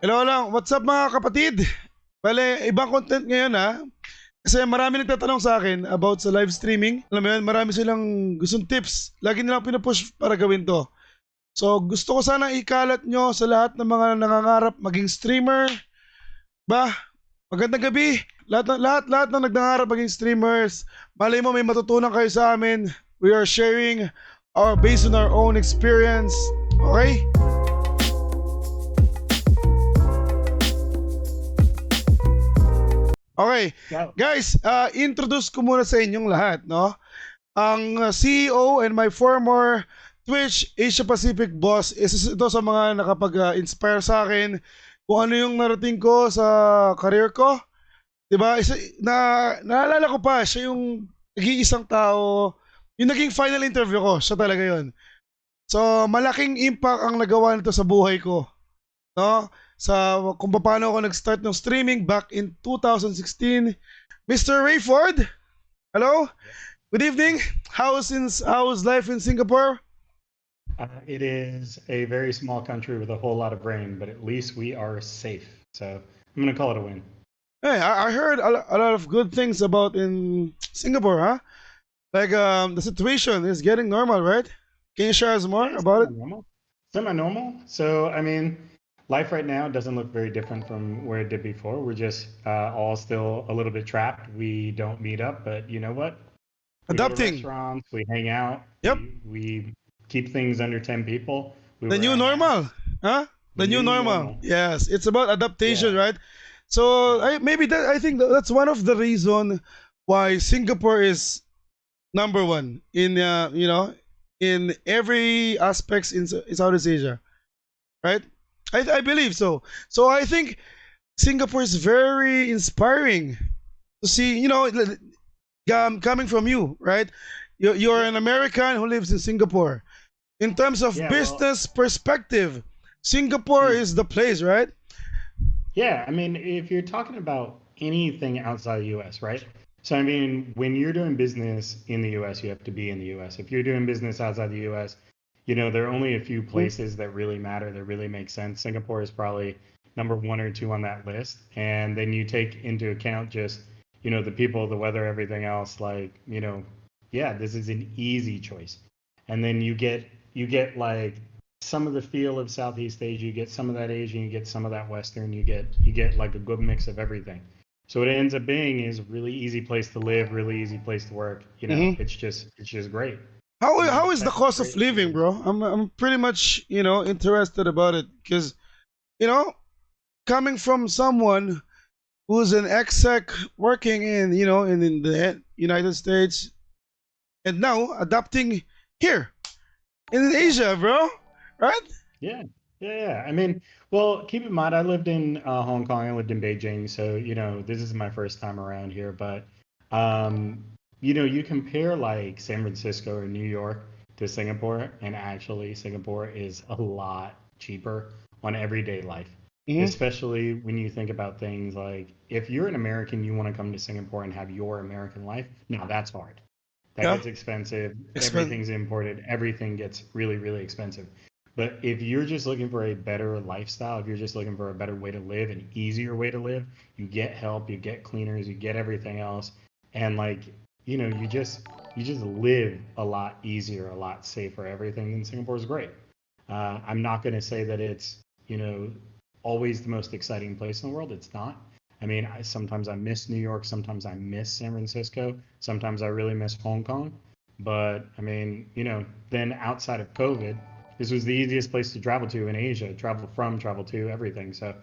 Hello lang, what's up mga kapatid? Bale, ibang content ngayon ha. Kasi marami nagtatanong sa akin about sa live streaming. Alam mo yun, marami silang gustong tips. Lagi nilang pinupush para gawin to. So gusto ko sana ikalat nyo sa lahat ng mga nangangarap maging streamer. Ba, magandang gabi. Lahat ng nagngangarap maging streamers. Malay mo may matutunan kayo sa amin. We are sharing our based on our own experience. Okay? Okay, Go. guys, introduce ko muna sa inyong lahat, no? Ang CEO and my former Twitch Asia Pacific boss, isa ito sa mga nakapag-inspire sa akin kung ano yung narating ko sa career ko. 'Di ba? Naalala ko pa, siya yung nag-iisang tao, yung naging final interview ko, siya talaga yon. So, malaking impact ang nagawa nito sa buhay ko, no? Sa kung paano ako nag-start ng streaming back in 2016. Mr. Raiford, hello. Good evening. How's life in Singapore? It is a very small country with a whole lot of rain, but at least we are safe. So I'm going to call it a win. Hey, I heard a lot of good things about in Singapore, huh? Like the situation is getting normal, right? Can you share us more Yeah, about it? semi-normal. Semi-normal. So, I mean, life right now doesn't look very different from where it did before. We're just all still a little bit trapped. We don't meet up, but you know what? We go to Adapting. restaurants, we hang out, Yep. we keep things under 10 people. We The wear new our normal, masks. huh? The The new new normal. normal. Yes, it's about adaptation, Yeah, right? So yeah. I think that's one of the reason why Singapore is number one in in every aspects in Southeast Asia, right? I believe so. So I think Singapore is very inspiring to see. Coming from you, right? You're Yeah. an American who lives in Singapore. In terms of Yeah, well, business perspective, Singapore hmm. is the place, right? Yeah, I mean, if you're talking about anything outside the US, right? So, I mean, when you're doing business in the US, you have to be in the US. If you're doing business outside the US, there are only a few Mhm. places that really matter, that really make sense. Singapore is probably number one or two on that list. And then you take into account just, the people, the weather, everything else, like, yeah, this is an easy choice. And then you get like some of the feel of Southeast Asia, you get some of that Asian, you get some of that Western, you get like a good mix of everything. So what it ends up being is a really easy place to live, really easy place to work. Hmm. It's just great. How is the That's cost of great living, experience. bro? I'm pretty much interested about it because you know coming from someone who's an exec working in the United States and now adapting here in Asia, bro, right? Yeah, yeah. I mean, well, keep in mind, I lived in Hong Kong. I lived in Beijing, so this is my first time around here. But you compare like San Francisco or New York to Singapore, and actually, Singapore is a lot cheaper on everyday life. Hmm. Especially when you think about things like if you're an American, you want to come to Singapore and have your American life. Now that's hard. That Yeah, gets expensive. expensive. Everything's imported. Everything gets really, really expensive. But if you're just looking for a better lifestyle, if you're just looking for a better way to live, an easier way to live, you get help, you get cleaners, you get everything else, and like you just live a lot easier, a lot safer. Everything in Singapore is great. I'm not going to say that it's you know always the most exciting place in the world. It's not. I mean, sometimes I miss New York, sometimes I miss San Francisco, sometimes I really miss Hong Kong. But I mean, then outside of COVID, this was the easiest place to travel to in Asia, travel from, travel to, everything. So,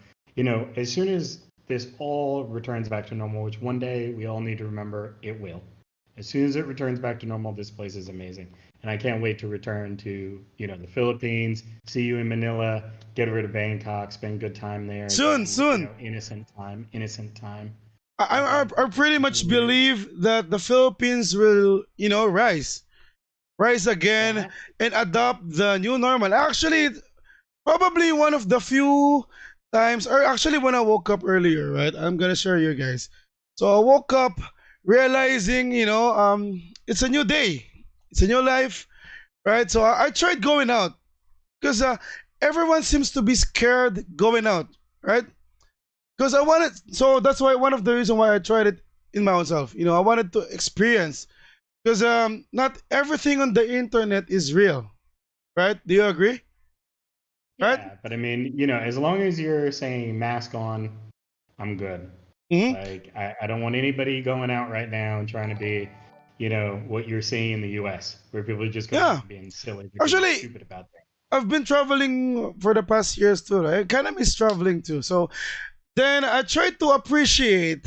as soon as this all returns back to normal, which one day we all need to remember it will. As soon as it returns back to normal, this place is amazing. And I can't wait to return to, the Philippines, see you in Manila, get over to Bangkok, spend good time there Soon, again, soon. innocent time. I, Uh, I, I pretty New much Year's. believe that the Philippines will, rise again Yeah. and adopt the new normal. Actually, probably one of the few times, or actually when I woke up earlier, right? I'm gonna share you guys. So I woke up realizing, it's a new day, it's a new life, right? So I tried going out because everyone seems to be scared going out. right? Because I wanted, so that's why one of the reason why I tried it in my own self. I wanted to experience because not everything on the internet is real, right? Do you agree? Right? Yeah, but I mean, you know, as long as you're saying mask on, I'm good. Hmm. Like, I don't want anybody going out right now and trying to be, you know, what you're seeing in the US, where people are just going Yeah. around being silly, they're being Actually, stupid about things. I've been traveling for the past years too. Right? I kind of miss traveling too. So then I tried to appreciate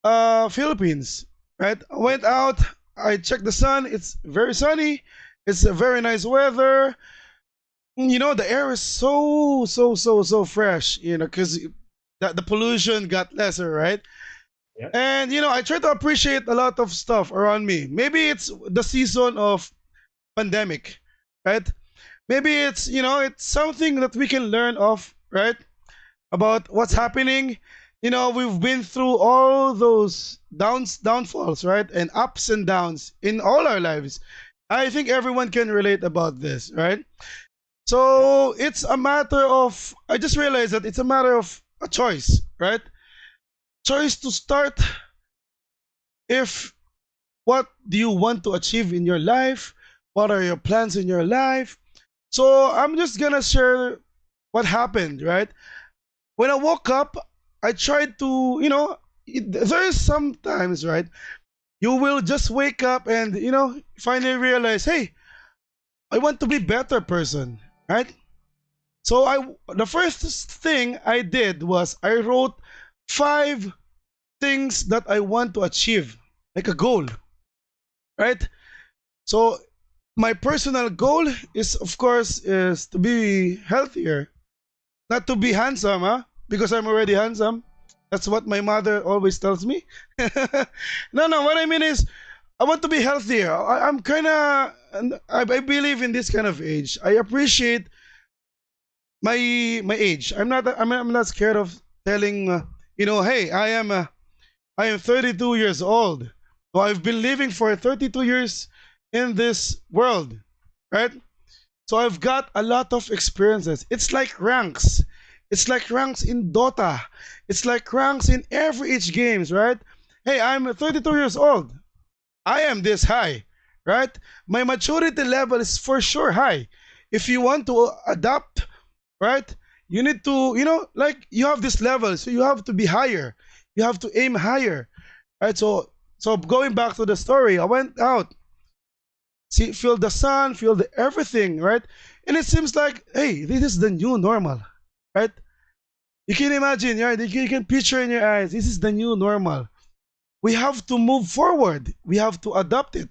Philippines. Right? I Yep. went out. I checked the sun. It's very sunny. It's a very nice weather. The air is so fresh. Because the pollution got lesser, right? Yep. And I try to appreciate a lot of stuff around me. Maybe it's the season of pandemic, right? Maybe it's something that we can learn of, right? About what's Yeah. happening. We've been through all those downfalls, right? And ups and downs in all our lives. I think everyone can relate about this, right? Yep. So it's a matter of, I just realized that it's a matter of a choice, right? Choice to start if what do you want to achieve in your life? What are your plans in your life? So I'm just gonna share what happened, right? When I woke up, I tried to, there's sometimes, right? You will just wake up and, finally realize, hey, I want to be better person, right? So the first thing I did was I wrote 5 things that I want to achieve, like a goal, right? So my personal goal is, of course, is to be healthier, not to be handsome, huh? Because I'm already handsome. That's what my mother always tells me. No, what I mean is, I want to be healthier. I'm kind of, I believe in this kind of age. I appreciate my age. I'm not scared of telling, hey, I am 32 years old. So I've been living for 32 years in this world, right? So I've got a lot of experiences. It's like ranks. It's like ranks in Dota. It's like ranks in every each games, right? Hey, I'm 32 years old. I am this high, right? My maturity level is for sure high. If you want to adapt, right? You need to, like you have this level, so you have to be higher. You have to aim higher, right? So going back to the story, I went out, see, feel the sun, feel the everything, right? And it seems like, hey, this is the new normal, right? You can imagine, right? You can picture in your eyes, this is the new normal. We have to move forward. We have to adopt it.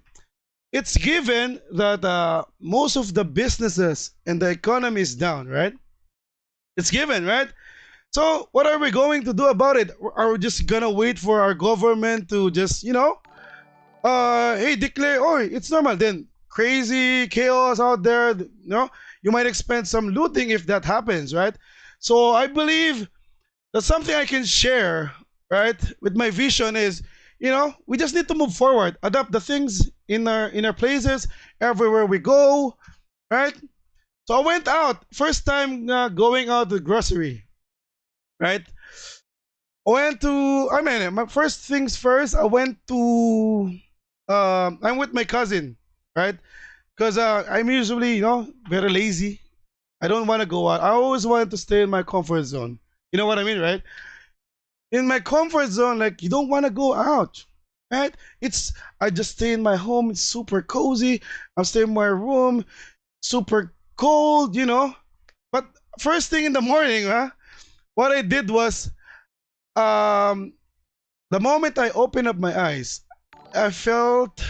It's given that most of the businesses and the economy is down, right? It's given, right? So what are we going to do about it? Are we just gonna wait for our government to just, hey, declare, oh, it's normal. Then crazy chaos out there, you might expect some looting if that happens, right? So I believe that something I can share, right, with my vision is, we just need to move forward, adapt the things in our places, everywhere we go, right? So I went out, first time going out to the grocery, right? I mean, my first things first, I went to, I'm with my cousin, right? Because I'm usually, very lazy. I don't want to go out. I always wanted to stay in my comfort zone. You know what I mean, right? In my comfort zone, like you don't want to go out, right? I just stay in my home. It's super cozy. I'm staying in my room, super cold, But first thing in the morning, what I did was, um, the moment I opened up my eyes, I felt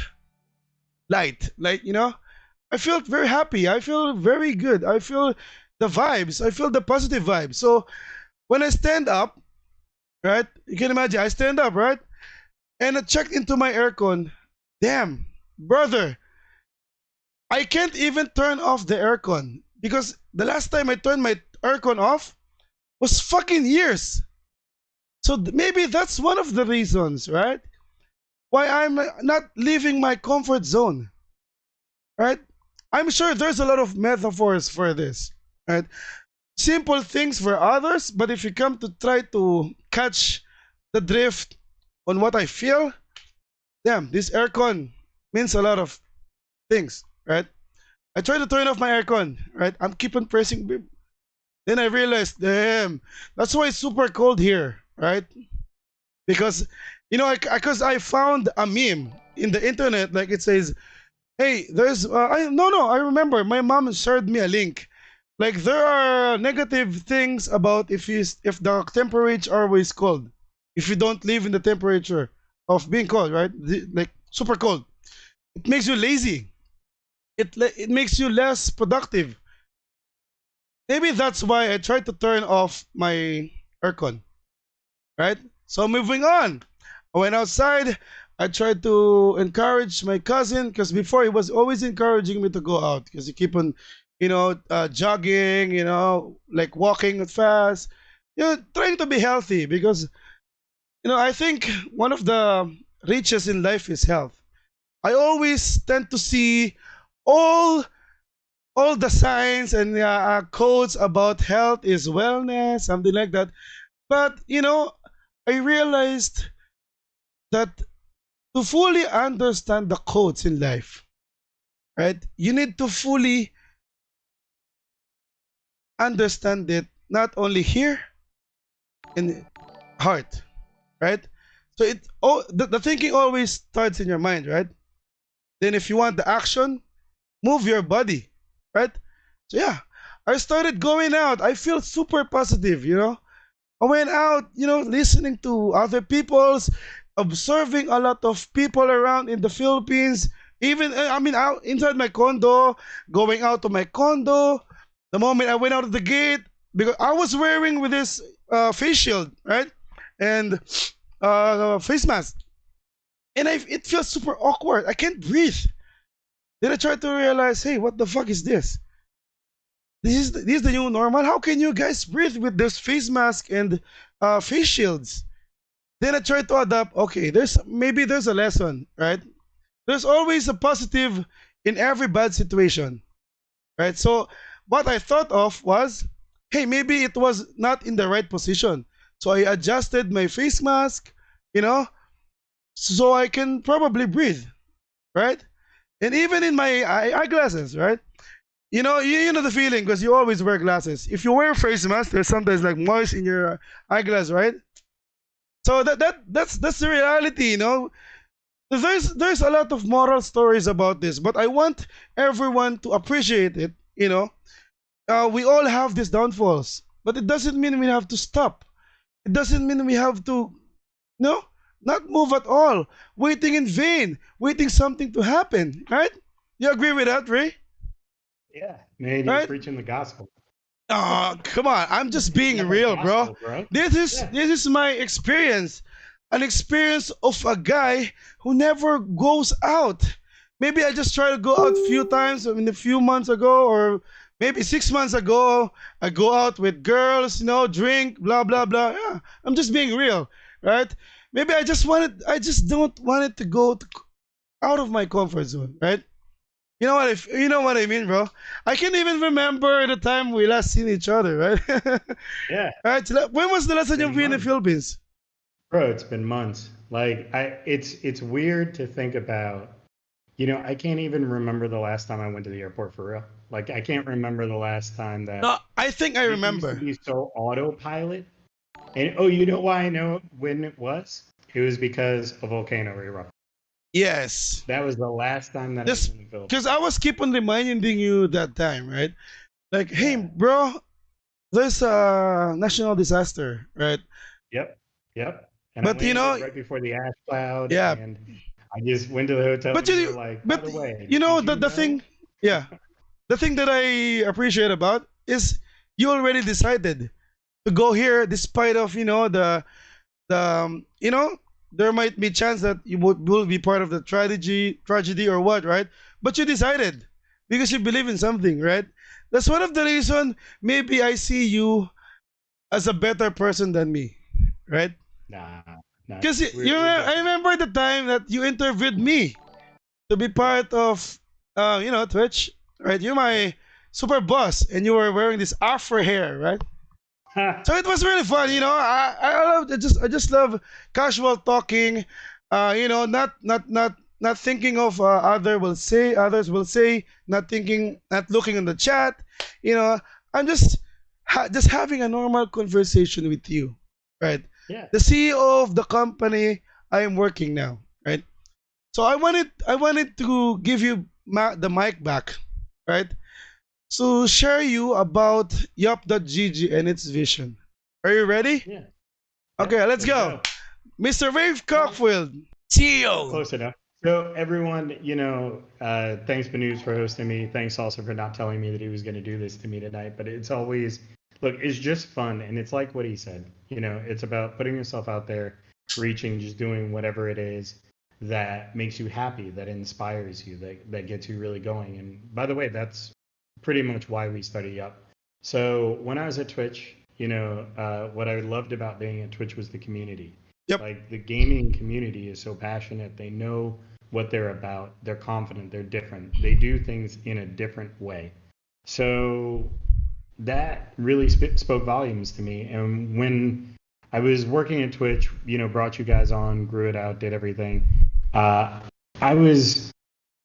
light. Like, I felt very happy. I feel very good. I feel the vibes. I feel the positive vibes. So when I stand up, right? You can imagine I stand up, right? And I checked into my aircon. Damn, brother, I can't even turn off the aircon because the last time I turned my aircon off was fucking years. So maybe that's one of the reasons, right? Why I'm not leaving my comfort zone, right? I'm sure there's a lot of metaphors for this, right? simple things for others, but if you come to try to catch the drift on what I feel, damn, this aircon means a lot of things, right? I try to turn off my aircon, right? I'm keep on pressing. Then I realized, damn, that's why it's super cold here, right? Because, because I found a meme in the internet, like it says, "Hey, there's, I remember my mom shared me a link. Like there are negative things about if the temperature always cold, if you don't live in the temperature of being cold, right? Like super cold, it makes you lazy. It makes you less productive. Maybe that's why I tried to turn off my aircon, right? So moving on, I went outside. I tried to encourage my cousin because before he was always encouraging me to go out because he keep on, jogging, like walking fast, trying to be healthy because I think one of the riches in life is health. I always tend to see all all the signs and quotes about health is wellness, something like that. But I realized that to fully understand the codes in life, right, you need to fully understand it not only here in heart, right? So the thinking always starts in your mind, right? Then if you want the action, move your body, right? So yeah, I started going out. I feel super positive, I went out, listening to other people's, observing a lot of people around in the Philippines. Even, I mean, out inside my condo, going out to my condo. The moment I went out of the gate, because I was wearing with this face shield, right, and face mask, and it feels super awkward. I can't breathe. Then I tried to realize, hey, what the fuck is this? This is the new normal. How can you guys breathe with this face mask and face shields? Then I tried to adapt. Okay, there's a lesson, right? There's always a positive in every bad situation, right? So what I thought of was, hey, maybe it was not in the right position. So I adjusted my face mask, you know, so I can probably breathe, right? And even in my eyeglasses, right? You know the feeling because you always wear glasses. If you wear face mask, there's sometimes like moist in your eyeglass, right? So that's the reality, There's a lot of moral stories about this, but I want everyone to appreciate it. We all have these downfalls, but it doesn't mean we have to stop. It doesn't mean we have to, no, not move at all, waiting in vain, waiting something to happen, right? You agree with that, Ray? Yeah, man, you're Right? preaching the gospel. Oh, come on. I'm just being Yeah, the real, bro. gospel, bro. This is Yeah. this is my experience. An experience of a guy who never goes out. Maybe I just try to go out a few times, a few months ago or maybe 6 months ago. I go out with girls, drink, blah blah blah. Yeah, I'm just being real, right? Maybe I just don't want it to go out of my comfort zone, right? You know what I mean, bro. I can't even remember the time we last seen each other, right? Yeah, Right. So when was the last it's time you've been been in the months. Philippines? Bro, it's been months. It's weird to think about. I can't even remember the last time I went to the airport for real. Like, I can't remember the last time that No, I think I it used to remember. be so autopilot. And oh, you know why I know when it was? It was because a volcano erupted. Yes. That was the last time that I was Just in the Philippines. because I was keep on reminding you that time, right? Like, hey, Yeah. bro, there's a national disaster, right? Yep. Yep. And I But landed right before the ash cloud, yeah. and I just went to the hotel, But and you you, were like, by but the way, you know did you the know? thing, yeah, the thing that I appreciate about is you already decided to go here despite of the there might be chance that you will be part of the tragedy or what, right? But you decided because you believe in something, right? That's one of the reason maybe I see you as a better person than me, right? Nah, nah. Because We're I different. remember the time that you interviewed me to be Yep. part of Twitch, right? You're Yep. my super boss, and you were wearing this afro hair, right? So it was really fun. I love I just love casual talking. Not thinking of others will say, not thinking, not looking in the chat. You know, I'm just having a normal conversation with you, right? Yeah. The CEO of the company I am working now, right? So I wanted to give you the mic back, right? So share you about Yup.gg and its vision. Are you ready? Yeah. Okay, Yep. let's Let's go. go. Mr. Rafe All right. Cockfield, CEO. Close enough. So everyone, thanks Banoobs for hosting me. Thanks also for not telling me that he was going to do this to me tonight. But it's always, look, it's just fun, and it's like what he said. It's about putting yourself out there, reaching, just doing whatever it is that makes you happy, that inspires you, that gets you really going. And by the way, that's pretty much why we started Up. So when I was at Twitch, what I loved about being at Twitch was the community. Yep. Like the gaming community is so passionate. They know what they're about. They're confident. They're different. They do things in a different way. So that really spoke volumes to me. And when I was working at Twitch, brought you guys on, grew it out, did everything. I was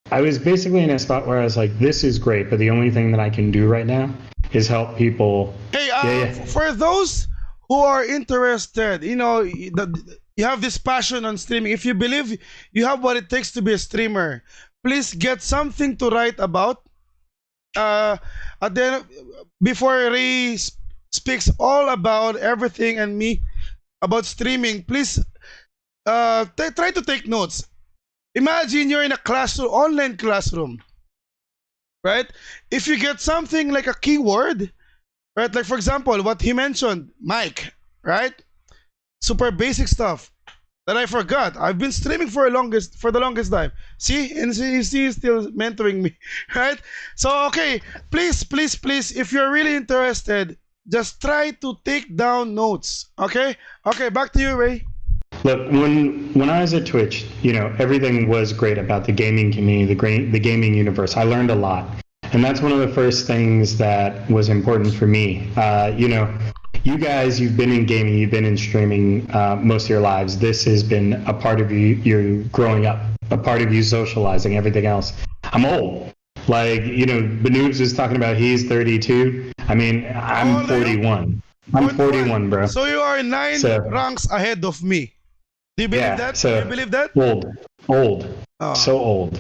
basically in a spot where I was like, this is great, but the only thing that I can do right now is help people. Hey, Yeah. for those who are interested, you have this passion on streaming. If you believe you have what it takes to be a streamer, please get something to write about. At the end, before Ray speaks all about everything and me about streaming, please try to take notes. Imagine you're in a classroom, online classroom, right? If you get something like a keyword, right? Like for example, what he mentioned, Mike, right? Super basic stuff that I forgot. I've been streaming for the longest time. See, and he's still mentoring me, right? So okay, please, if you're really interested, just try to take down notes. Okay, back to you, Ray. Look, when I was at Twitch, everything was great about the gaming community, the gaming universe. I learned a lot, and that's one of the first things that was important for me. You guys, you've been in gaming, you've been in streaming most of your lives. This has been a part of you growing up, a part of you socializing, everything else. I'm old. Like, Banoobs is talking about he's 32. I mean, I'm 41. I'm 41, bro. So you are 9 ranks ahead of me. Do you believe that? So do you believe that? Old. Oh. So old.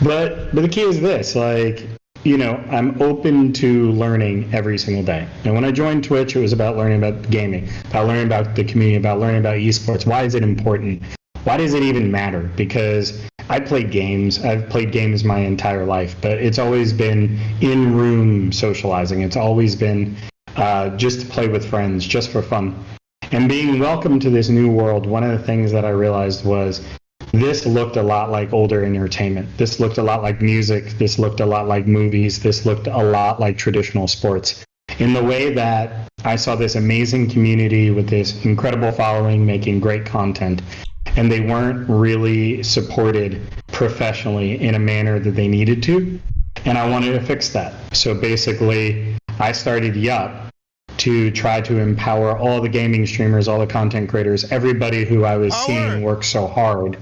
But the key is this, like, I'm open to learning every single day. And when I joined Twitch, it was about learning about gaming, about learning about the community, about learning about esports. Why is it important? Why does it even matter? Because I played games. I've played games my entire life, but it's always been in-room socializing. It's always been just to play with friends, just for fun. And being welcome to this new world, one of the things that I realized was this looked a lot like older entertainment. This looked a lot like music. This looked a lot like movies. This looked a lot like traditional sports. In the way that I saw this amazing community with this incredible following making great content, and they weren't really supported professionally in a manner that they needed to. And I wanted to fix that. So basically, I started Yup to try to empower all the gaming streamers, all the content creators, everybody who I was seeing work so hard,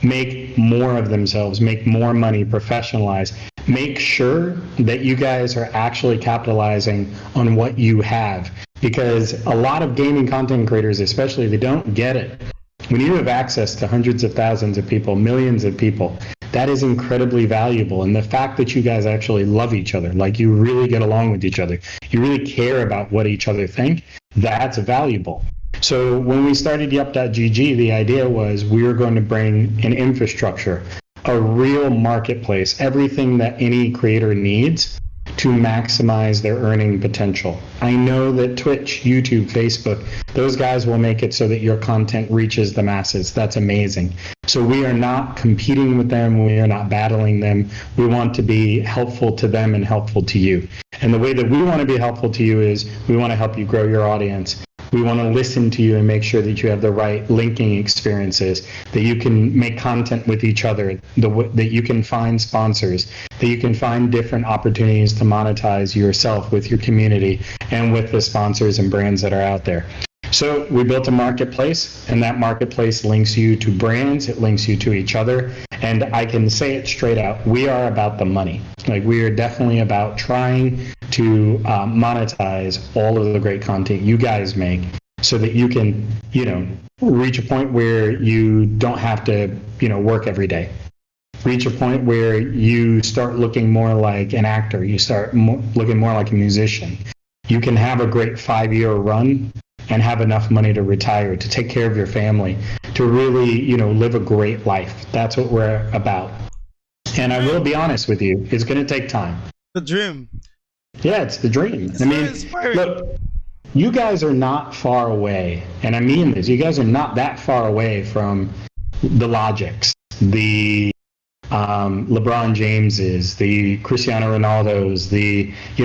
make more of themselves, make more money, professionalize, make sure that you guys are actually capitalizing on what you have. Because a lot of gaming content creators, especially, they don't get it. When you have access to hundreds of thousands of people, millions of people, that is incredibly valuable. And the fact that you guys actually love each other, like you really get along with each other, you really care about what each other think, that's valuable. So when we started Yup.gg, the idea was we were going to bring an infrastructure, a real marketplace, everything that any creator needs to maximize their earning potential. I know that Twitch, YouTube, Facebook, those guys will make it so that your content reaches the masses. That's amazing. So we are not competing with them. We are not battling them. We want to be helpful to them and helpful to you. And the way that we want to be helpful to you is we want to help you grow your audience. We want to listen to you and make sure that you have the right linking experiences, that you can make content with each other, that you can find sponsors, that you can find different opportunities to monetize yourself with your community and with the sponsors and brands that are out there. So we built a marketplace, and that marketplace links you to brands, it links you to each other, and I can say it straight out, we are about the money. Like, we are definitely about trying to monetize all of the great content you guys make so that you can, reach a point where you don't have to, work every day. Reach a point where you start looking more like an actor, you start looking more like a musician. You can have a great 5-year run and have enough money to retire, to take care of your family, to really, live a great life. That's what we're about. And I will be honest with you, it's going to take time. The dream. Yeah, it's the dream. It's very inspiring. Look, you guys are not far away, and I mean this, you guys are not that far away from the Logics, the LeBron Jameses, the Cristiano Ronaldos,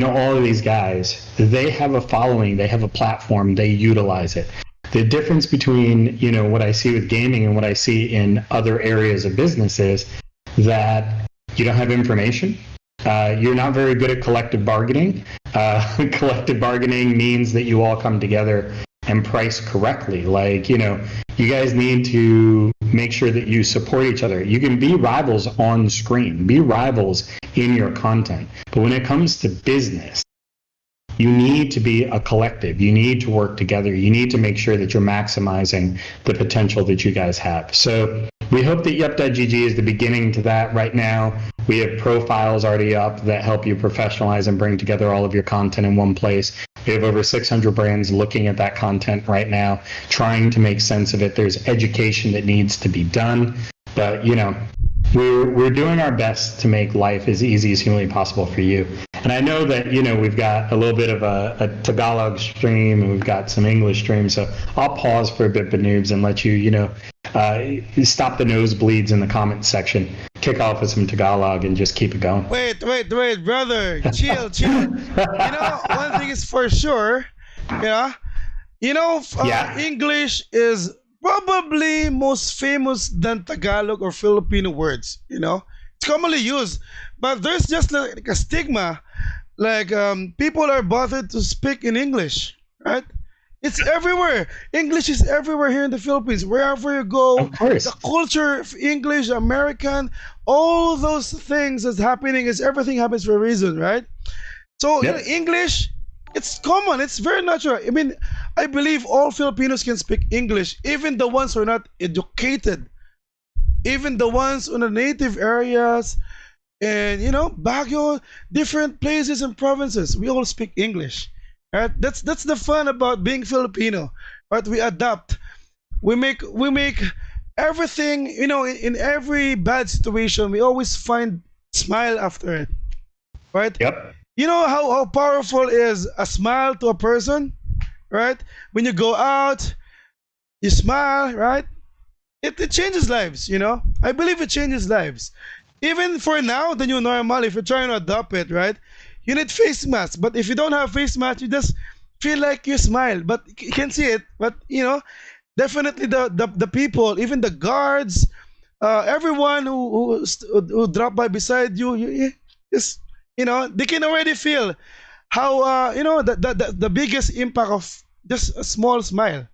all of these guys. They have a following, they have a platform, they utilize it. The difference between, what I see with gaming and what I see in other areas of business is that you don't have information. You're not very good at collective bargaining. Collective bargaining means that you all come together and price correctly. Like, you guys need to make sure that you support each other. You can be rivals on screen, be rivals in your content. But when it comes to business, you need to be a collective. You need to work together. You need to make sure that you're maximizing the potential that you guys have. So we hope that Yupgg is the beginning to that. Right now, we have profiles already up that help you professionalize and bring together all of your content in one place. We have over 600 brands looking at that content right now, trying to make sense of it. There's education that needs to be done, but we're doing our best to make life as easy as humanly possible for you. And I know that, we've got a little bit of a Tagalog stream and we've got some English streams, so I'll pause for a bit, Banoobs, and let you, stop the nosebleeds in the comment section, kick off with some Tagalog, and just keep it going. Wait, brother. Chill. One thing is for sure, English is probably most famous than Tagalog or Filipino words. It's commonly used, but there's just like a stigma, like people are bothered to speak in English, right? It's everywhere. English is everywhere here in the Philippines. Wherever you go, Of course. the culture of English, American, all those things that's happening is everything happens for a reason, right? So Yep. English, it's common. It's very natural. I mean, I believe all Filipinos can speak English, even the ones who are not educated, even the ones in the native areas, and Baguio, different places and provinces. We all speak English. Right? That's the fun about being Filipino. Right? We adapt. We make everything, in every bad situation, we always find smile after it. Right? Yep. You know how powerful is a smile to a person? Right? When you go out, you smile, right? It changes lives, I believe it changes lives. Even for now, the new normal, if you're trying to adopt it, right? You need face masks, but if you don't have face mask, you just feel like you smile, but you can see it. But definitely the people, even the guards, everyone who drop by beside you just they can already feel how the biggest impact of just a small smile.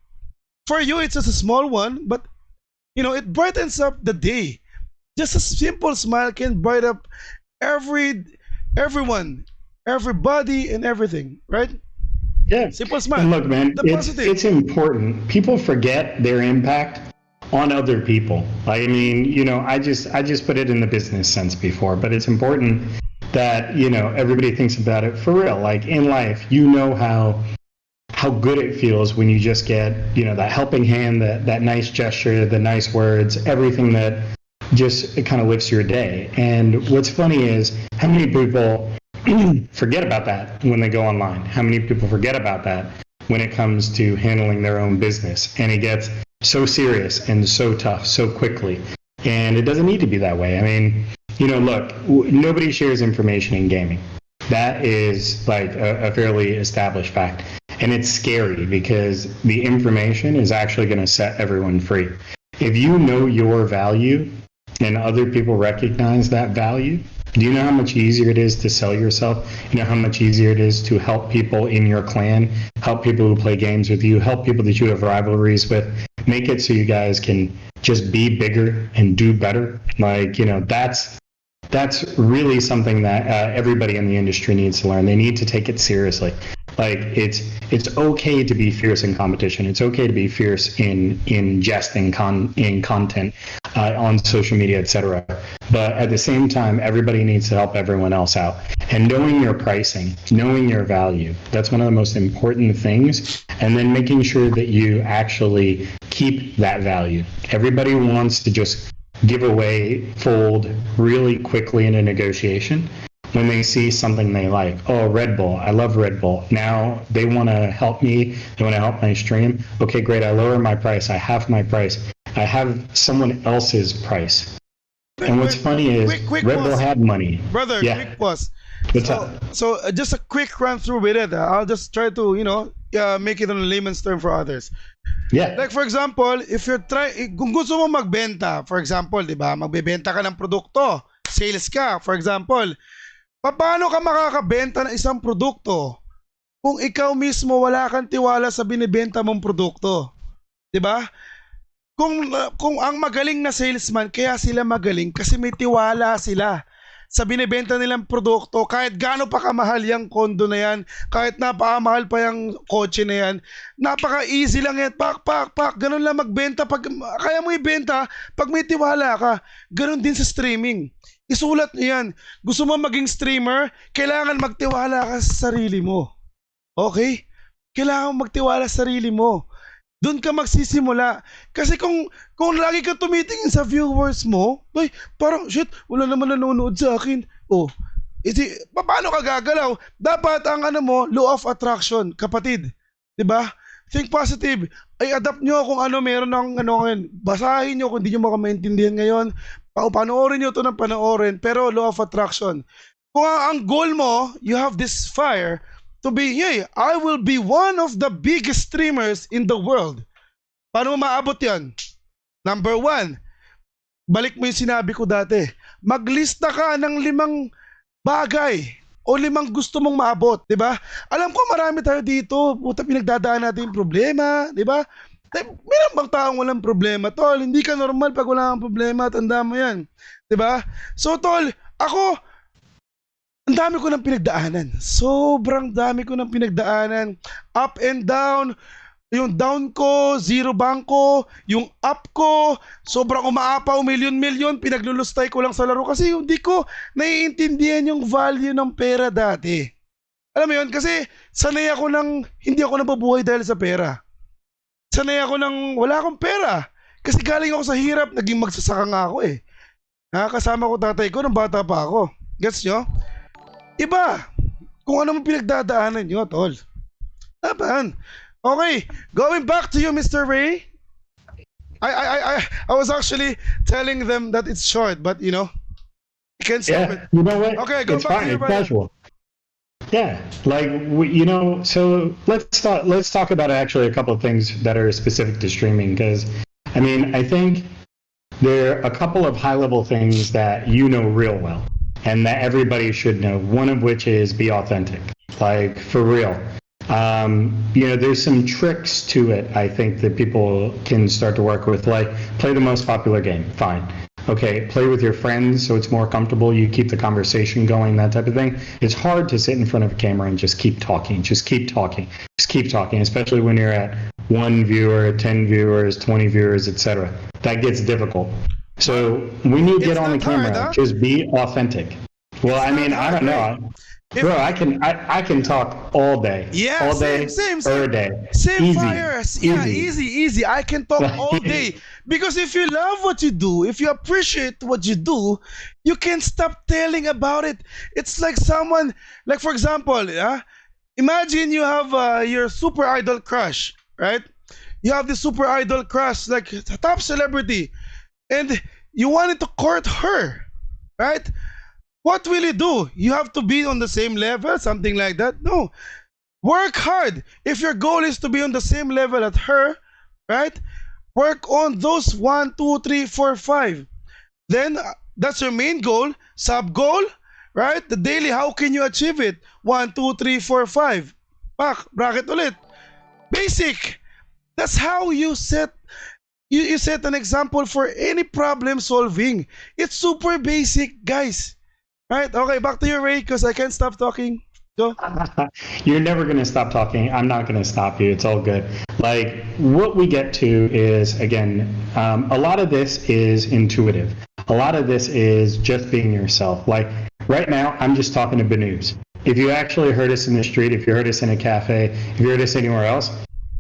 For you, it's just a small one, but it brightens up the day. Just a simple smile can brighten up everyone, everybody, and everything, right? Yeah. Simple smile. And look, man, The positive. it's important. People forget their impact on other people. I mean, I just put it in the business sense before, but it's important that, everybody thinks about it for real. Like in life, how good it feels when you just get, that helping hand, that nice gesture, the nice words, everything that just it kind of lifts your day. And what's funny is how many people forget about that when they go online. How many people forget about that when it comes to handling their own business? And it gets so serious and so tough so quickly. And it doesn't need to be that way. I mean, look, nobody shares information in gaming. That is like a fairly established fact. And it's scary because the information is actually going to set everyone free. If you know your value and other people recognize that value, do you know how much easier it is to sell yourself? You know how much easier it is to help people in your clan, help people who play games with you, help people that you have rivalries with, make it so you guys can just be bigger and do better. Like, that's really something that everybody in the industry needs to learn. They need to take it seriously. Like, it's okay to be fierce in competition. It's okay to be fierce in jesting in content on social media, etc. But at the same time, everybody needs to help everyone else out. And knowing your pricing, knowing your value, that's one of the most important things. And then making sure that you actually keep that value. Everybody wants to just give away, fold really quickly in a negotiation when they see something they like. Oh, Red Bull, I love Red Bull. Now they want to help me, they want to help my stream. Okay, great, I lower my price, I have my price. I have someone else's price. And what's funny is quick Red Bull pause. had money. Brother, Yeah. quick pause. What's So, up? just a quick run through with it. I'll just try to, make it on layman's term for others. Yeah. Like for example, if you're kung gusto mo magbenta, for example, 'di ba? Magbebenta ka ng produkto, sales ka, for example. Paano ka makakabenta ng isang produkto kung ikaw mismo wala kang tiwala sa binibenta mong produkto? 'Di ba? Kung ang magaling na salesman, kaya sila magaling kasi may tiwala sila sa binibenta nilang produkto. Kahit gaano pa kamahal yung kondo na yan, kahit napakamahal pa yung kotse na yan, napaka-easy lang yan. Pak. Ganun lang magbenta. Pag kaya mo ibenta, pag may tiwala ka, ganun din sa streaming. Isulat niyo yan. Gusto mo maging streamer, kailangan magtiwala ka sa sarili mo. Okay? Kailangan magtiwala sa sarili mo. Doon ka magsisimula. Kasi kung lagi ka tumitingin sa viewers mo, ay, parang, shit, wala naman nanonood sa akin. Oh, paano ka gagalaw? Dapat ang law of attraction, kapatid. 'Di ba? Think positive. Ay, adapt nyo kung meron ng ngayon. Basahin nyo kung hindi nyo makamaintindihan ngayon. Panoorin nyo ito ng panoorin. Pero law of attraction. Kung ang goal mo, you have this fire, to be, I will be one of the biggest streamers in the world. Paano mo maabot yan? Number 1, balik mo yung sinabi ko dati. Maglista ka ng 5 bagay o 5 gusto mong maabot, di ba? Alam ko marami tayo dito, puta pinagdadaan natin yung problema, di ba? Meron bang taong walang problema, tol? Hindi ka normal pag wala kang problema, tanda mo yan. Di ba? So, tol, ako, ang dami ko ng pinagdaanan. Sobrang dami ko ng pinagdaanan. Up and down. Yung down ko, zero bangko. Yung up ko, sobrang umaapaw, milyon-milyon. Pinaglulustay ko lang sa laro kasi hindi ko naiintindihan yung value ng pera dati. Alam mo yun? Kasi sanay ako hindi ako nababuhay dahil sa pera. Sanay ako wala akong pera. Kasi galing ako sa hirap, naging magsasaka nga ako eh. Kasama ko tatay ko nung bata pa ako. Gets nyo? Iba. Kung ano mo pinagdadaanan nyo, tol. Tapan. Okay. Going back to you, Mr. Ray. I was actually telling them that it's short, but you can't stop it. You know what? Okay, go it's back fine. to your It's brother. casual. Yeah, like so let's talk about actually a couple of things that are specific to streaming because I mean I think there are a couple of high level things that you know real well and that everybody should know. One of which is be authentic, like for real. There's some tricks to it. I think that people can start to work with, like play the most popular game. Fine. Okay, play with your friends so it's more comfortable. You keep the conversation going, that type of thing. It's hard to sit in front of a camera and just keep talking, especially when you're at 1 viewer, 10 viewers, 20 viewers, etc. That gets difficult. So when you get on the camera, just be authentic. Well, I mean, I don't know. Bro, I can talk all day. Yeah, all day, same. per day. Same Easy. fire. Yeah, easy. I can talk all day. Because if you love what you do, if you appreciate what you do, you can't stop telling about it. It's like someone, like for example, imagine you have your super idol crush, right? You have the super idol crush, like a top celebrity, and you wanted to court her, right? What will you do? You have to be on the same level, something like that? No. Work hard. If your goal is to be on the same level at her, right? Work on those one, two, three, four, five. Then that's your main goal. Sub goal, right? The daily, how can you achieve it? One, two, three, four, five. Pak, bracket ulit. Basic. That's how you set an example for any problem solving. It's super basic, guys. Right? Okay, back to you, Ray, because I can't stop talking. Go. You're never going to stop talking. I'm not going to stop you. It's all good. Like, what we get to is, again, a lot of this is intuitive. A lot of this is just being yourself. Like, right now, I'm just talking to Banoobs. If you actually heard us in the street, if you heard us in a cafe, if you heard us anywhere else,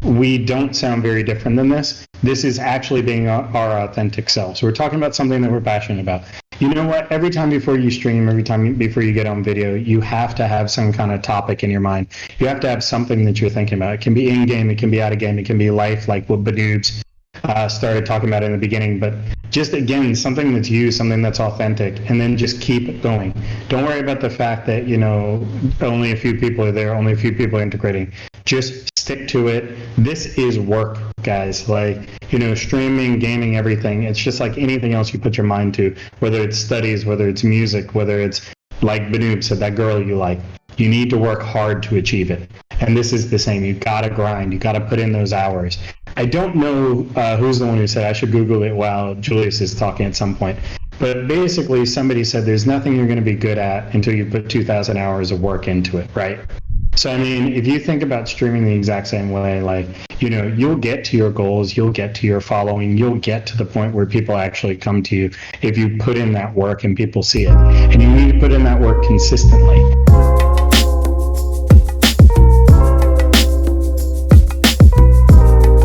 we don't sound very different than this. This is actually being our authentic selves. We're talking about something that we're passionate about. You know what? Every time before you stream, every time before you get on video, you have to have some kind of topic in your mind. You have to have something that you're thinking about. It can be in-game, it can be out-of-game, it can be life, like what Banoobs started talking about in the beginning. But just, again, something that's you, something that's authentic, and then just keep going. Don't worry about the fact that, only a few people are there, only a few people are integrating. Just stick to it. This is work, guys. Like, streaming, gaming, everything. It's just like anything else you put your mind to, whether it's studies, whether it's music, whether it's, like Banoob said, that girl you like. You need to work hard to achieve it. And this is the same. You got to grind. You got to put in those hours. I don't know who's the one who said I should Google it while Julius is talking at some point. But basically, somebody said there's nothing you're going to be good at until you put 2,000 hours of work into it, right? So, I mean, if you think about streaming the exact same way, like, you'll get to your goals, you'll get to your following, you'll get to the point where people actually come to you if you put in that work and people see it. And you need to put in that work consistently.